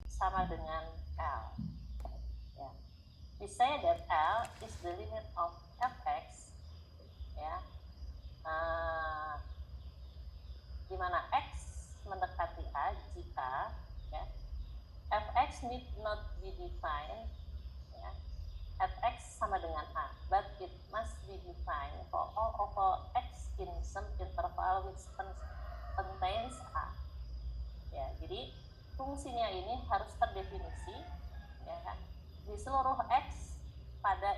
sama dengan L. Ya. We say that L is the limit of fx, ya, di mana x mendekati A jika, ya, fx need not be defined, ya, fx sama dengan A, but it must be defined for all over x in some interval which contains A. Ya, jadi fungsinya ini harus terdefinisi, ya, di seluruh x pada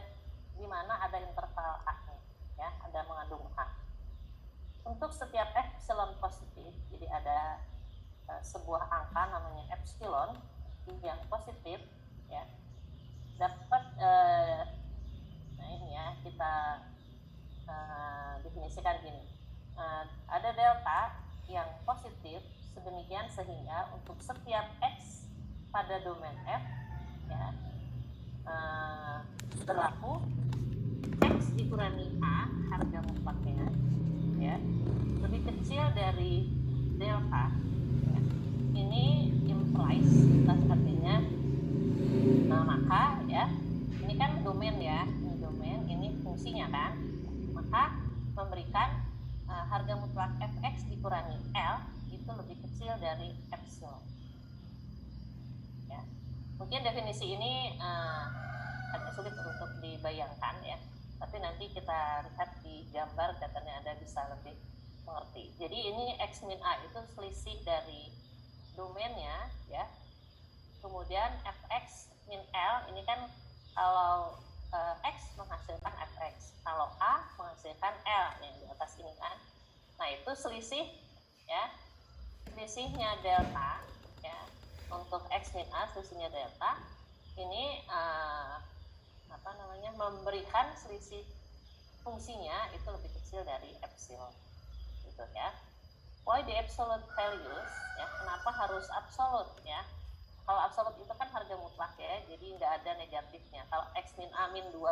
di mana ada interval A-nya, ya, ada mengandung A. Untuk setiap epsilon positif, jadi ada sebuah angka namanya epsilon yang positif, ya, dapat nah ini ya kita definisikan gini, ada delta yang positif sedemikian sehingga untuk setiap x pada domain F, ya, berlaku x dikurangi A harga mutlaknya, ya, lebih kecil dari delta, ya. Ini implies, artinya maka, ya, ini kan domain, ya, ini domain, ini fungsinya kan, maka memberikan harga mutlak fx dikurangi L itu lebih kecil dari epsilon, ya. Mungkin definisi ini agak sulit untuk dibayangkan, ya, tapi nanti kita lihat di gambar katanya Anda bisa lebih mengerti. Jadi ini x min A itu selisih dari domainnya, ya. Kemudian fx min L ini kan kalau x menghasilkan fx, kalau A menghasilkan L yang di atas ini kan. Nah, itu selisih, ya, selisihnya delta, ya, untuk x min A selisihnya delta ini memberikan selisih fungsinya itu lebih kecil dari epsilon, gitu, ya. Why the absolute values, ya, kenapa harus absolute, ya? Kalau absolut itu kan harga mutlak, ya, jadi nggak ada negatifnya. Kalau x min A min 2,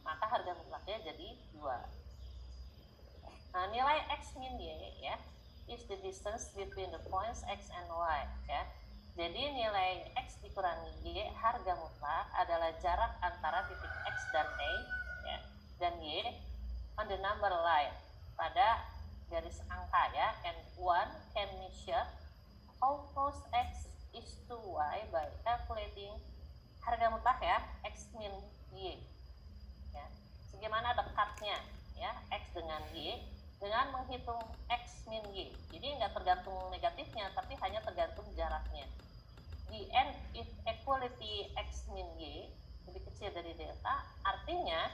maka harga mutlaknya jadi 2. Nah, nilai x min y, ya, is the distance between the points x and y, ya. Jadi nilai x dikurangi y harga mutlak adalah jarak antara titik x dan A, ya, dan y on the number line pada garis angka, ya, and one can measure how close x is to y by calculating harga mutlak, ya, x min y, ya, bagaimana dekatnya, ya, x dengan y dengan menghitung x min y. Jadi nggak tergantung negatifnya, tapi hanya tergantung jaraknya. The end if equality x min y lebih kecil dari delta, artinya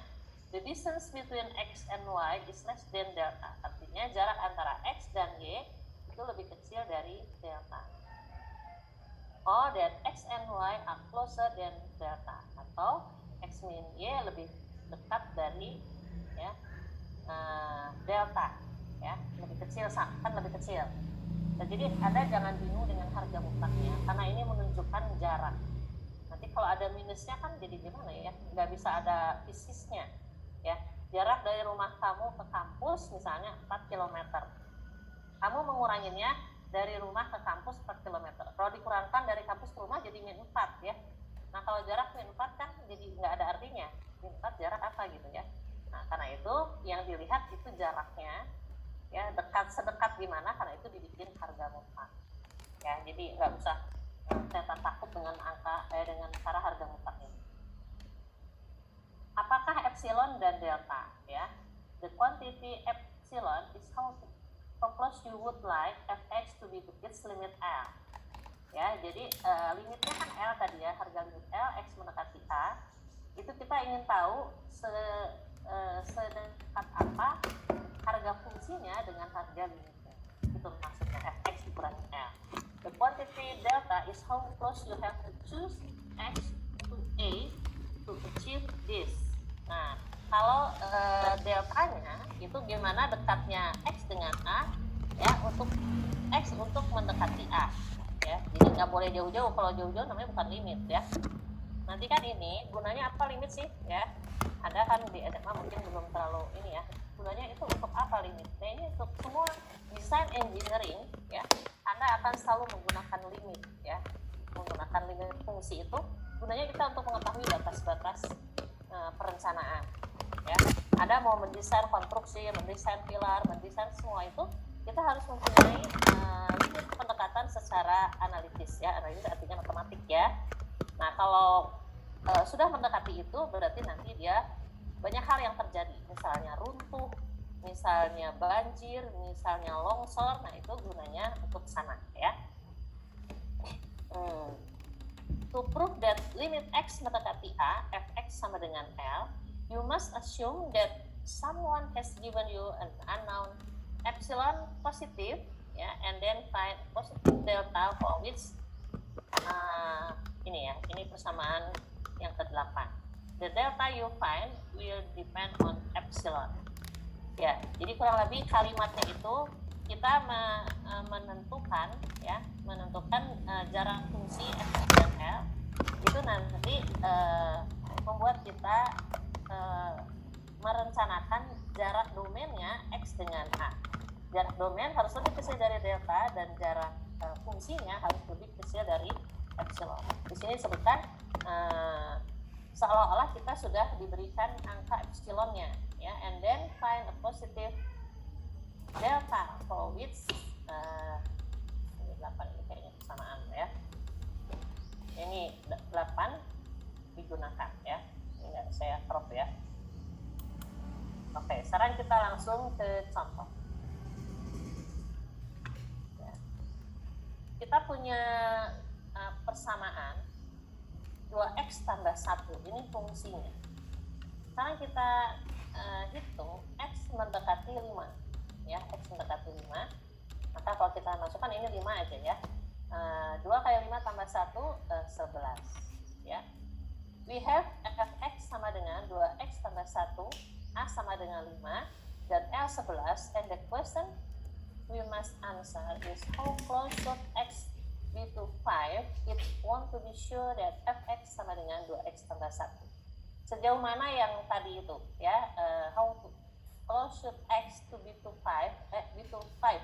the distance between x and y is less than delta. Artinya jarak antara x dan y itu lebih kecil dari delta. Or that x and y are closer than delta, atau x min y lebih dekat dari, ya, delta, ya, lebih kecil, kan lebih kecil. Nah, jadi Anda jangan bingung dengan harga mutlaknya, karena ini menunjukkan jarak. Nanti kalau ada minusnya kan jadi gimana, ya, nggak bisa ada fisisnya, ya. Jarak dari rumah kamu ke kampus misalnya 4 km, kamu menguranginya dari rumah ke kampus 4 km. Kalau dikurangkan dari kampus ke rumah jadi min 4, ya. Nah, kalau jarak min 4 kan jadi nggak ada artinya. Min 4 jarak apa gitu, ya. Nah, karena itu yang dilihat itu jaraknya, ya, dekat sedekat gimana, karena itu dibikin harga mutlak, ya. Jadi nggak usah setan takut dengan angka dengan cara harga mutlak ini. Apakah epsilon dan delta, ya? The quantity epsilon is how close you would like fx to be to its limit L, ya. Jadi limitnya kan L tadi, ya, harga limit L x mendekati A. Itu kita ingin tahu sedekat apa harga fungsinya dengan harga limitnya. Itu maksudnya fx dikurangi L. The quantity delta is how close you have to choose x to A to achieve this. Nah, kalau deltanya itu gimana dekatnya x dengan A, ya, untuk x untuk mendekati A, ya. Jadi nggak boleh jauh-jauh. Kalau jauh-jauh namanya bukan limit, ya. Nanti kan ini gunanya apa limit sih, ya? Anda kan di SMA mungkin belum terlalu ini, ya, gunanya itu untuk apa limit? Nah, ini untuk semua desain engineering ya, Anda akan selalu menggunakan limit ya. Menggunakan limit fungsi itu gunanya kita untuk mengetahui batas-batas perencanaan ya. Anda mau mendesain konstruksi, mendesain pilar, mendesain semua itu, kita harus mempunyai limit pendekatan secara analitis ya. Analitis artinya matematik ya. Nah, kalau sudah mendekati itu, berarti nanti dia banyak hal yang terjadi, misalnya runtuh, misalnya banjir, misalnya longsor. Nah, itu gunanya untuk sana ya. To prove that limit x mendekati a, fx sama dengan L, you must assume that someone has given you an unknown epsilon positive ya, and then find positive delta for which ini persamaan yang ke-8. The delta you find will depend on epsilon. Ya, jadi kurang lebih kalimatnya itu kita menentukan jarak fungsi f dan L itu nanti membuat kita merencanakan jarak domainnya x dengan a. Jarak domain harus lebih kecil dari delta dan jarak fungsinya harus lebih kecil dari epsilon. Di sini disebutkan seolah-olah kita sudah diberikan angka epsilonnya ya, and then find a positive delta for which 8 ini kayaknya persamaan ya. Ini 8 digunakan ya. Ini saya crop ya. Oke, sekarang kita langsung ke contoh. Ya. Kita punya persamaan 2x tambah 1, ini fungsinya. Sekarang kita hitung x mendekati 5 ya, x mendekati 5. Maka kalau kita masukkan ini 5 aja ya. 2 kali 5 tambah 1 11 ya. We have fx sama dengan 2x tambah 1, a sama dengan 5 dan L 11, and the question we must answer is how close should x be to 5 if want to be sure that fx sama dengan 2x tambah 1. Sejauh mana yang tadi itu ya, how close should x to be to 5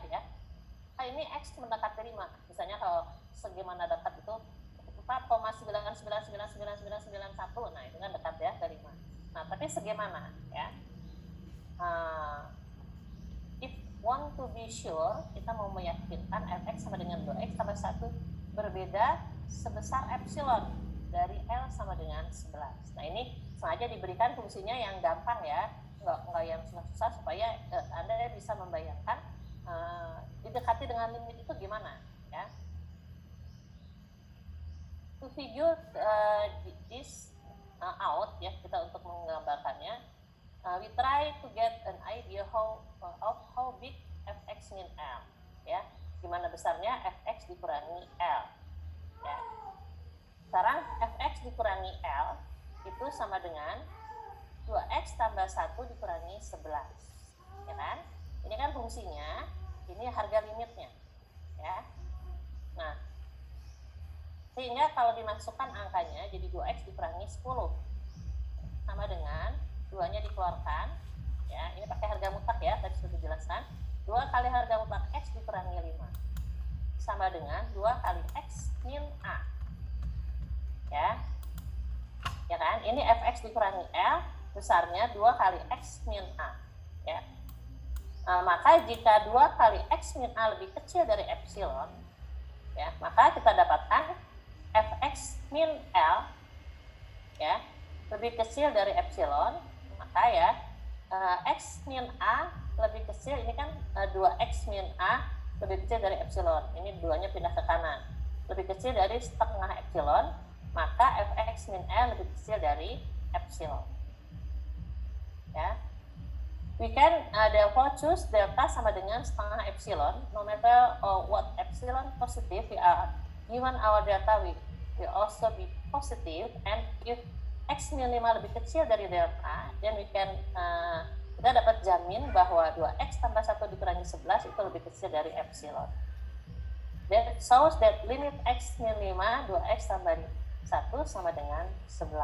ya. Nah, ini x mendekati 5. Misalnya kalau segimana dekat itu 4,9999991. Nah, itu kan dekat ya ke 5. Nah, tapi segimana ya? If want to be sure, kita mau meyakinkan fx sama dengan 2x tambah 1 berbeda sebesar epsilon dari L sama dengan 11. Nah, ini sengaja diberikan fungsinya yang gampang ya, nggak yang susah-susah, supaya Anda bisa membayangkan didekati dengan limit itu gimana ya. To figure this out ya, kita untuk menggambarkannya, we try to get an idea of how big fx min L ya, gimana besarnya fx dikurangi L ya. Sekarang fx dikurangi L itu sama dengan 2x tambah 1 dikurangi 11 ya kan. Ini kan fungsinya, ini harga limitnya ya. Nah, sehingga kalau dimasukkan angkanya jadi 2x dikurangi 10 sama dengan 2-nya dikeluarkan ya, ini pakai harga mutlak ya, tadi sudah dijelaskan. 2 kali harga mutlak x dikurangi 5 sama dengan 2 kali x min a ya. Ya kan, ini fx dikurangi L besarnya 2 kali x min a ya. Maka jika 2 kali x min a lebih kecil dari epsilon ya, maka kita dapatkan fx min L ya lebih kecil dari epsilon. Maka ya x min a lebih kecil, ini kan 2x min a lebih kecil dari epsilon, ini 2-nya pindah ke kanan, lebih kecil dari setengah epsilon, maka fx min L lebih kecil dari epsilon ya. We can therefore choose delta sama dengan setengah epsilon, no matter what epsilon positive we are given, our delta will also be positive, and if x min 5 lebih kecil dari delta, then we can kita dapat jamin bahwa 2x tambah 1 dikurangi 11 itu lebih kecil dari epsilon. That shows that limit x min 5 2x tambah 1 sama dengan 11.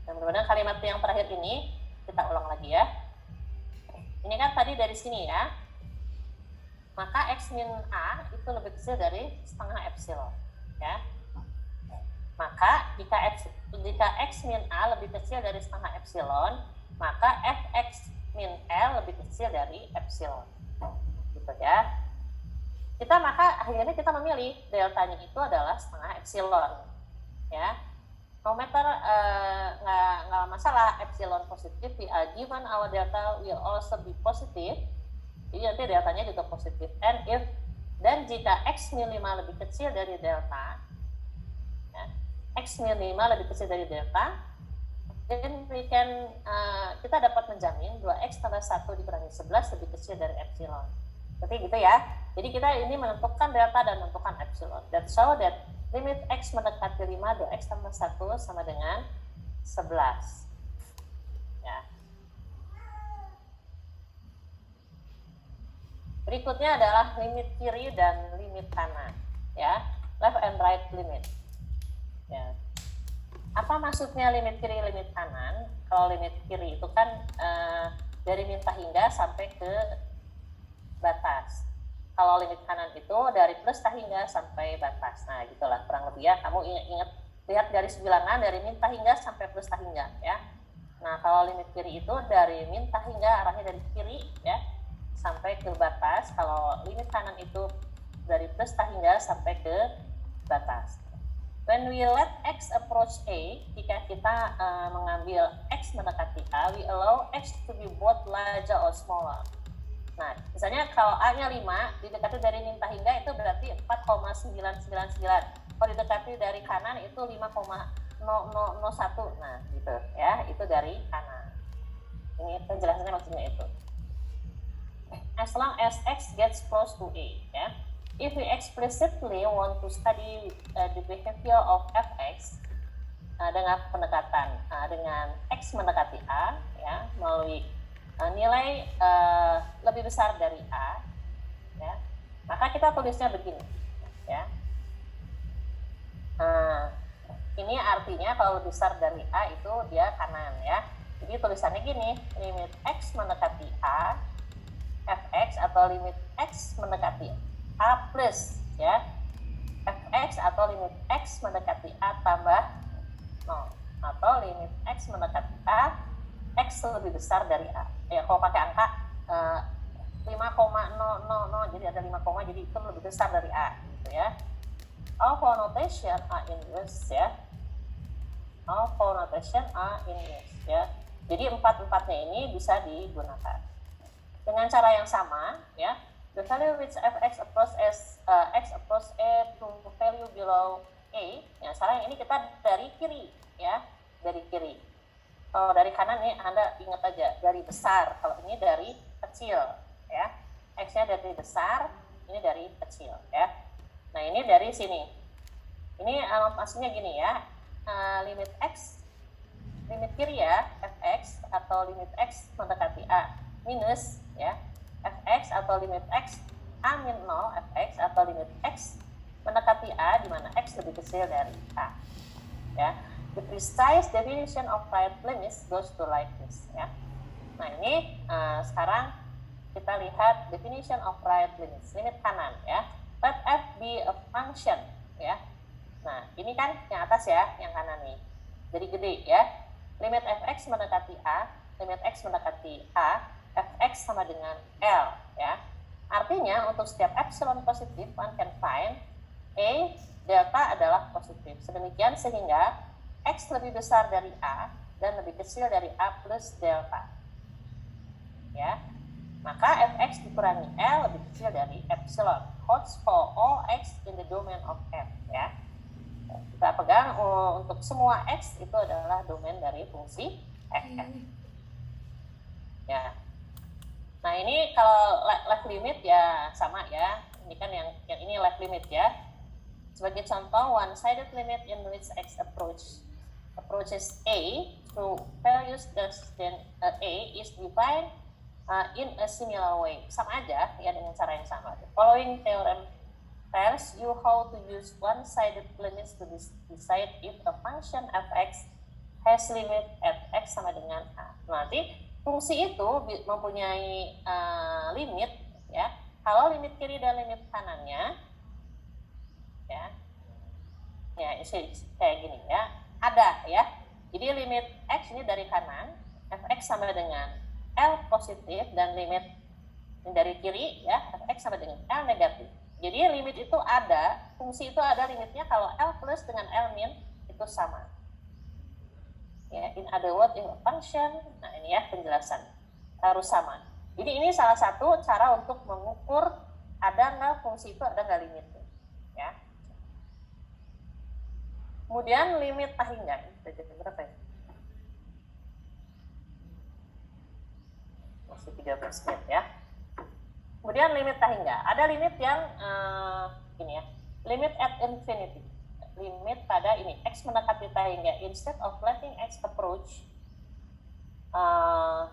Dan mudah-mudahan kalimat yang terakhir ini kita ulang lagi ya. Ini kan tadi dari sini ya. Maka X min A itu lebih kecil dari setengah epsilon. Ya. Maka jika X min A lebih kecil dari setengah epsilon, maka Fx min L lebih kecil dari epsilon. Gitu ya. Maka akhirnya kita memilih deltanya itu adalah setengah epsilon. Ya. No matter nggak masalah epsilon positif, given our delta will also be positive, jadi nanti deltanya juga positif. Dan jika X min 5 lebih kecil dari delta, ya, X min 5 lebih kecil dari delta, then kita dapat menjamin 2X tambah 1 dikurangi 11 lebih kecil dari epsilon. Seperti gitu ya. Jadi kita ini menentukan delta dan menentukan epsilon. That show that limit X mendekati 5, 2X tambah 1 sama dengan 11. Ya. Berikutnya adalah limit kiri dan limit kanan. Ya. Left and right limit. Ya. Apa maksudnya limit kiri, limit kanan? Kalau limit kiri itu kan dari minta hingga sampai ke batas. Kalau limit kanan itu dari plus hingga sampai batas. Nah, gitulah kurang lebih ya. Kamu ingat lihat garis bilangan dari minta hingga sampai plus hingga ya. Nah, kalau limit kiri itu dari minta hingga arahnya dari kiri ya sampai ke batas. Kalau limit kanan itu dari plus hingga sampai ke batas. When we let X approach A, jika kita mengambil X mendekati A, we allow X to be both larger or smaller. Nah, misalnya kalau A-nya 5, didekati dari minta hingga itu berarti 4,999. Kalau didekati dari kanan itu 5,001. Nah, gitu ya, itu dari kanan. Ini penjelasannya maksudnya itu. As long as X gets close to A, ya. If we explicitly want to study the behavior of Fx dengan pendekatan dengan X mendekati A, ya, melalui nilai lebih besar dari A, ya, maka kita tulisnya begini, ya. Ini artinya kalau lebih besar dari A itu dia kanan, ya. Jadi tulisannya gini, limit X mendekati A, Fx atau limit X mendekati A plus, ya, Fx atau limit X mendekati A tambah 0 atau limit X mendekati A X lebih besar dari A. Ya, kalau pakai angka 5,000, jadi ada 5, jadi itu lebih besar dari A, gitu ya. All for notation are in use, ya. All for notation are in use, ya. Jadi empat-empatnya ini bisa digunakan dengan cara yang sama, ya. The value which Fx approach as X approach A to value below A. Ya, sekarang ini kita dari kiri, ya, dari kiri. Kalau dari kanan nih Anda ingat aja dari besar, kalau ini dari kecil, ya. X-nya dari besar, ini dari kecil, ya. Nah, ini dari sini. Ini maksudnya gini ya, limit X, limit kiri ya, Fx atau limit X mendekati A minus, ya, Fx atau limit X A min 0, Fx atau limit X mendekati A di mana X lebih kecil dari A, ya. The precise definition of right limits goes to like this, ya. Nah, ini sekarang kita lihat definition of right limits, limit kanan, ya. Let f be a function, ya. Nah, ini kan yang atas ya, yang kanan nih. Jadi gede ya. Limit fx mendekati A, limit x mendekati A, fx sama dengan L, ya. Artinya untuk setiap epsilon positif, one can find A delta adalah positif. Sedemikian sehingga X lebih besar dari A dan lebih kecil dari A plus delta, ya. Maka Fx dikurangi L lebih kecil dari epsilon. Holds for all X in the domain of F, ya. Kita pegang untuk semua X itu adalah domain dari fungsi F. Ya. Nah, ini kalau left limit ya sama ya. Ini kan yang ini left limit ya. Sebagai contoh, one-sided limit in which X approaches A through values less than A is defined in a similar way. Sama aja ya, dengan cara yang sama. The following theorem tells you how to use one-sided limits to decide if a function fx has limit at x sama dengan A. Nanti fungsi itu mempunyai limit, ya. Kalau limit kiri dan limit kanannya, ya kayak gini ya, ada ya. Jadi limit x ini dari kanan, fx sama dengan L positif, dan limit dari kiri ya, fx sama dengan L negatif. Jadi limit itu ada, fungsi itu ada limitnya kalau L plus dengan L min itu sama. Ya, in other words, in a function, nah ini ya penjelasan, harus sama. Jadi ini salah satu cara untuk mengukur ada nggak fungsi itu, ada nggak limitnya. Ya. Kemudian limit hingga, jadi berapa ya? Masih 13 menit ya. Kemudian limit hingga, ada limit yang ini ya, limit at infinity. Limit pada ini, x mendekati hingga, instead of letting x approach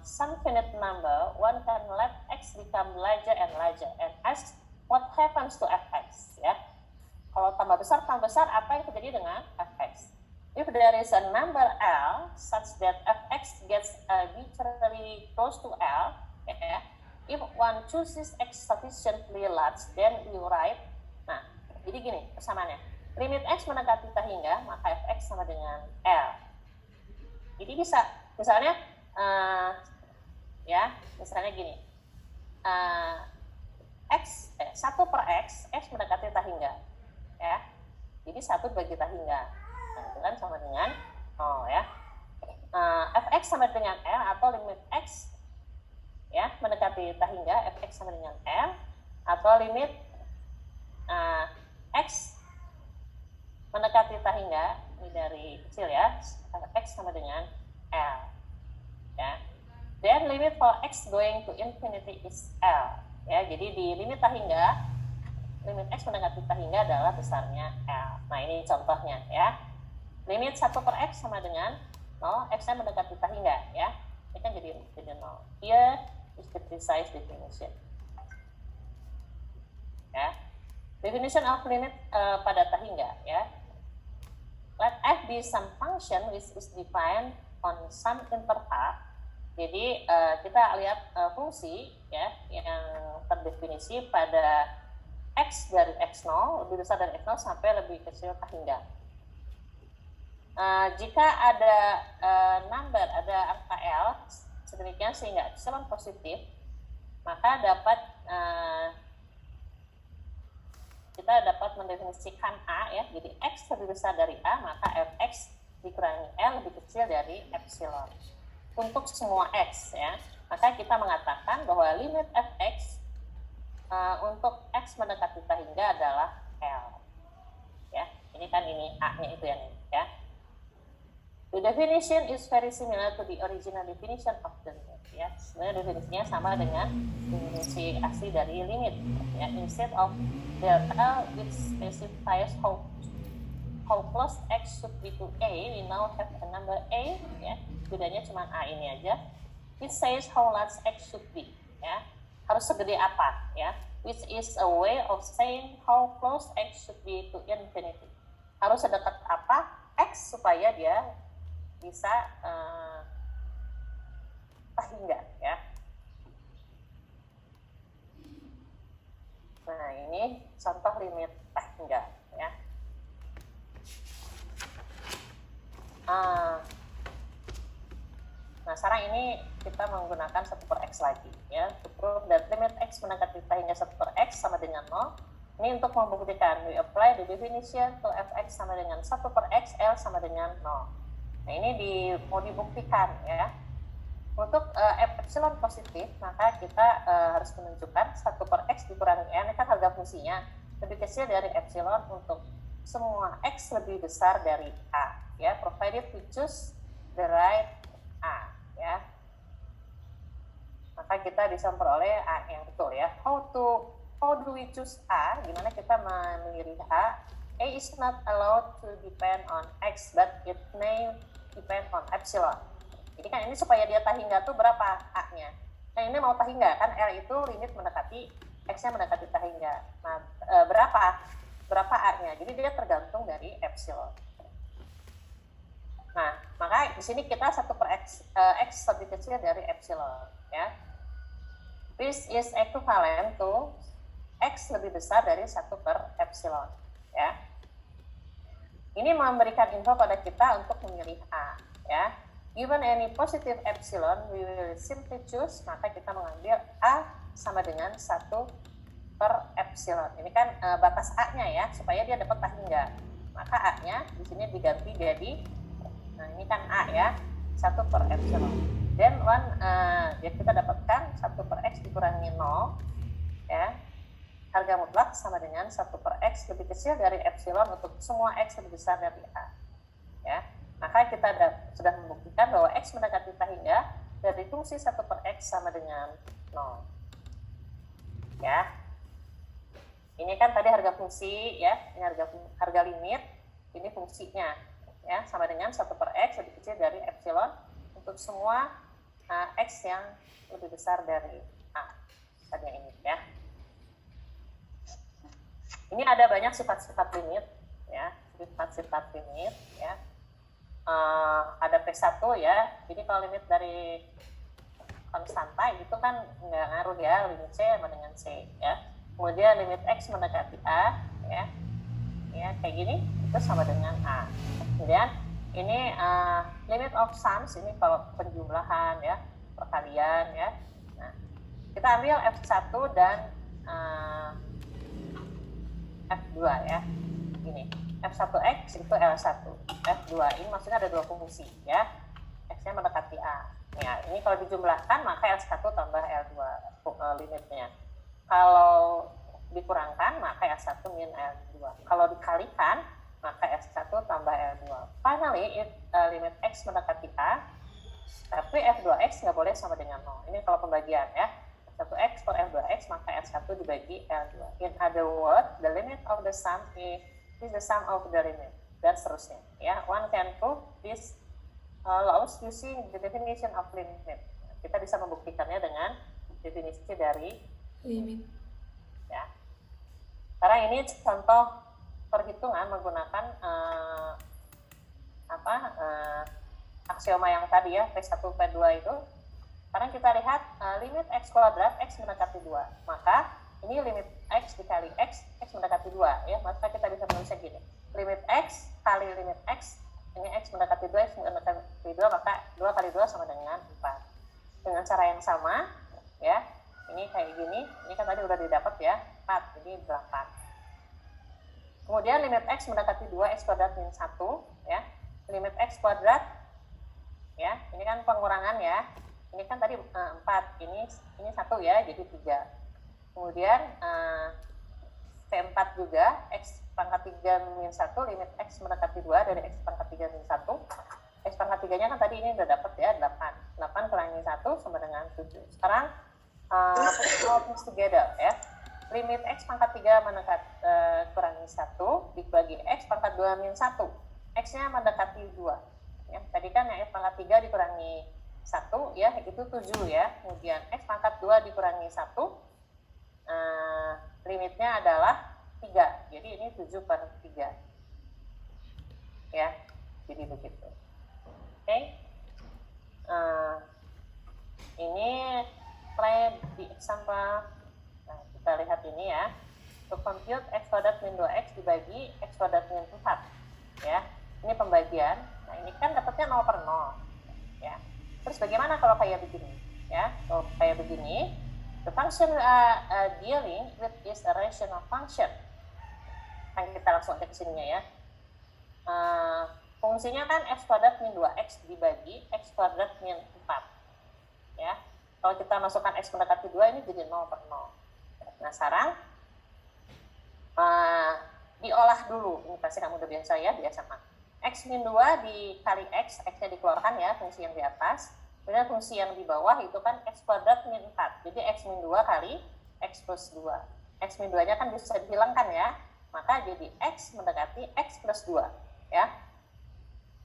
some finite number, one can let x become larger and larger and ask what happens to fx, ya. Kalau tambah besar apa yang terjadi dengan fx? If there is a number L such that fx gets arbitrarily close to L, ya, if one chooses x sufficiently large, then you write, nah, jadi gini persamaannya, limit x mendekati hingga, maka fx sama dengan L. Jadi bisa, misalnya, ya, misalnya gini, x, 1 per x mendekati hingga, ya. Jadi 1 bagi hingga, nah, itu kan sama dengan 0 ya. Fx sama dengan L, atau limit x ya mendekati hingga, fx sama dengan L, atau limit x mendekati hingga, ini dari kecil ya, fx sama dengan L ya. Then limit for x going to infinity is L ya. Jadi di limit hingga, limit x mendekati hingga adalah besarnya L. Nah ini contohnya ya. Limit 1 per x sama dengan 0, x-nya mendekati hingga ya. Ini kan jadi 0. Here is the precise definition. Ya. Definition of limit pada hingga ya. Let f be some function which is defined on some interval. Jadi kita lihat fungsi ya yang terdefinisi pada x dari x0, lebih besar dari x0 sampai lebih kecil hingga. Jika ada number, ada angka L sedemikian sehingga epsilon positif, maka kita dapat mendefinisikan A ya, jadi x lebih besar dari A, maka fx dikurangi L lebih kecil dari epsilon. Untuk semua x ya, maka kita mengatakan bahwa limit fx untuk x mendekati hingga adalah L. Ya, ini kan ini A-nya itu yang ini ya. The definition is very similar to the original definition of the limit. Ya, sebenarnya definisinya sama dengan definisi asli dari limit. Ya, instead of delta which specifies how close x should be to a, we now have a number a. Ya, bedanya cuma a ini aja. It says how large x should be. Ya, harus segede apa. Ya, which is a way of saying how close x should be to infinity. Harus sedekat apa x supaya dia bisa hingga ya. Nah ini contoh limit hingga ya. Nah sekarang ini kita menggunakan 1 per x lagi ya, to prove that limit x mendekati hingga 1 per x sama dengan 0. Ini untuk membuktikan, we apply the definition to fx sama dengan 1 per x, L sama dengan 0. Nah ini mau dibuktikan ya. Untuk epsilon positif, maka kita harus menunjukkan 1 per x dikurangi n, ini kan harga fungsinya lebih kecil dari epsilon untuk semua x lebih besar dari a ya, provided we choose the right a ya. Maka kita bisa memperoleh a yang betul ya. How do we choose a? Gimana kita memilih a? A is not allowed to depend on x, but it may depend on epsilon. Jadi kan ini supaya dia hingga tuh berapa A-nya. Nah ini mau hingga, kan L itu limit mendekati, X-nya mendekati hingga. Nah berapa A-nya? Jadi dia tergantung dari epsilon. Nah, maka di sini kita 1 per X, X lebih kecil dari epsilon, ya. This is equivalent to X lebih besar dari 1 per epsilon, ya. Ini memberikan info pada kita untuk memilih A, ya. Given any positive epsilon, we will simply choose, maka kita mengambil A sama dengan 1 per epsilon. Ini kan batas A-nya ya, supaya dia dapat hingga. Maka A-nya di sini diganti jadi, nah ini kan A ya, 1 per epsilon. Then kita dapatkan 1 per X dikurangi 0, ya. Harga mutlak sama dengan 1 per X lebih kecil dari epsilon untuk semua X lebih besar dari A. Ya. Maka kita sudah membuktikan bahwa X mendekati hingga dari fungsi 1 per X sama dengan 0. Ya. Ini kan tadi harga fungsi, ya. Ini harga limit, ini fungsinya. Ya, sama dengan 1 per X lebih kecil dari epsilon untuk semua X yang lebih besar dari A. Misalnya ini, ya. Ini ada banyak sifat-sifat limit, ya, sifat-sifat limit, ya. Ada P1 ya, jadi kalau limit dari konstanta itu kan nggak ngaruh ya, limit C sama dengan C, ya. Kemudian limit X mendekati A, ya, kayak gini, itu sama dengan A. Kemudian ini limit of sums, ini kalau penjumlahan, ya, perkalian, ya. Nah, kita ambil F1 dan F2 ya, ini F1X itu L1, F2 ini maksudnya ada 2 fungsi ya, X-nya mendekati A. Ya, ini kalau dijumlahkan maka L1 tambah L2 limitnya. Kalau dikurangkan maka L1 min L2. Kalau dikalikan maka S1 tambah L2. Finally, limit X mendekati A, tapi F2X nggak boleh sama dengan 0. Ini kalau pembagian ya. 1X per F2X maka S1 dibagi L2. In other words, the limit of the sum is the sum of the limit. Dan seterusnya. Ya, one can prove this laws using the definition of limit. Kita bisa membuktikannya dengan definisi dari limit. Ya. Karena ini contoh perhitungan menggunakan aksioma yang tadi ya, P1, P2 itu. Sekarang kita lihat limit X kuadrat, X mendekati 2. Maka ini limit X dikali X mendekati 2. Ya. Maka kita bisa menulisnya gini. Limit X kali limit X, ini X mendekati 2, X mendekati 2, maka 2 kali 2 sama dengan 4. Dengan cara yang sama, ya. Ini kayak gini, ini kan tadi udah didapat ya, 4, jadi 8. Kemudian limit X mendekati 2, X kuadrat min 1, ya. Limit X kuadrat, ya, ini kan pengurangan ya. Ini kan tadi 4, ini 1 ya, jadi 3. Kemudian P4 juga, X pangkat 3 min 1, limit X mendekati 2 dari X pangkat 3 min 1. X pangkat 3-nya kan tadi ini udah dapat ya, 8. 8 kurangi 1 sama dengan 7. Sekarang, put all things together ya. Limit X pangkat 3 kurangi 1, dibagi X pangkat 2 min 1. X-nya mendekati 2. Ya, tadi kan yang X pangkat 3 dikurangi 1 ya, itu 7 ya. Kemudian X pangkat 2 dikurangi 1, limitnya adalah 3. Jadi ini 7 per 3. Ya, jadi begitu. Oke. Ini try di example. Nah, kita lihat ini ya. To compute X kuadrat min 2X dibagi X kuadrat min 4. Ya, ini pembagian. Nah, ini kan dapatnya 0 per 0. Ya. Terus bagaimana kalau kayak begini? Ya, kalau kayak begini, the function dealing with is a rational function. Kan kita langsung ke sininya ya. Fungsinya kan X kuadrat min 2X dibagi X kuadrat min 4. Ya. Kalau kita masukkan X mendekati 2, ini jadi 0 per 0. Nah, sekarang diolah dulu. Ini pasti kamu udah biasa ya, di SMA. X min 2 dikali X, X-nya dikeluarkan ya, fungsi yang di atas. Kemudian fungsi yang di bawah itu kan X kuadrat min 4. Jadi X min 2 kali X plus 2. X min 2-nya kan bisa dihilangkan ya. Maka jadi X mendekati X plus 2. Ya.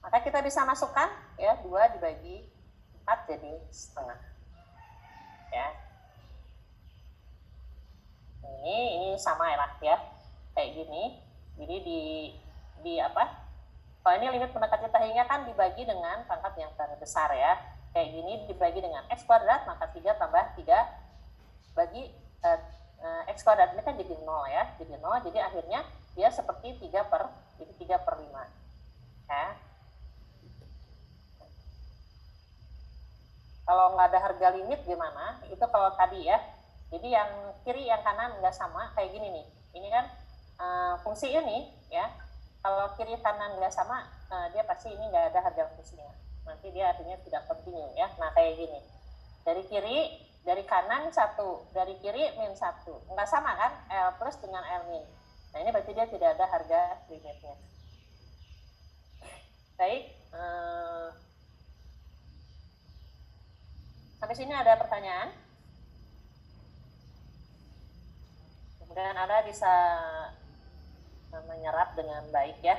Maka kita bisa masukkan ya, 2 dibagi 4 jadi setengah. Ya. Ini sama ya, kayak gini. Jadi di Kalau ini limit mendekati tahinya kan dibagi dengan pangkat yang terbesar ya. Kayak gini dibagi dengan x kuadrat, maka 3 tambah 3 bagi x kuadrat ini kan jadi 0 ya. Jadi 0, jadi akhirnya dia seperti 3 per 5. Ya. Kalau nggak ada harga limit gimana? Itu kalau tadi ya. Jadi yang kiri yang kanan nggak sama, kayak gini nih. Ini kan fungsi ini ya. Kalau kiri kanan nggak sama, dia pasti ini nggak ada harga fungsinya. Nanti dia artinya tidak kontinu ya. Nah kayak gini. Dari kiri, dari kanan 1, dari kiri min 1. Nggak sama kan? L plus dengan L min. Nah ini berarti dia tidak ada harga limitnya. Baik. Sampai sini ada pertanyaan? Kemudian Anda bisa menyerap dengan baik ya.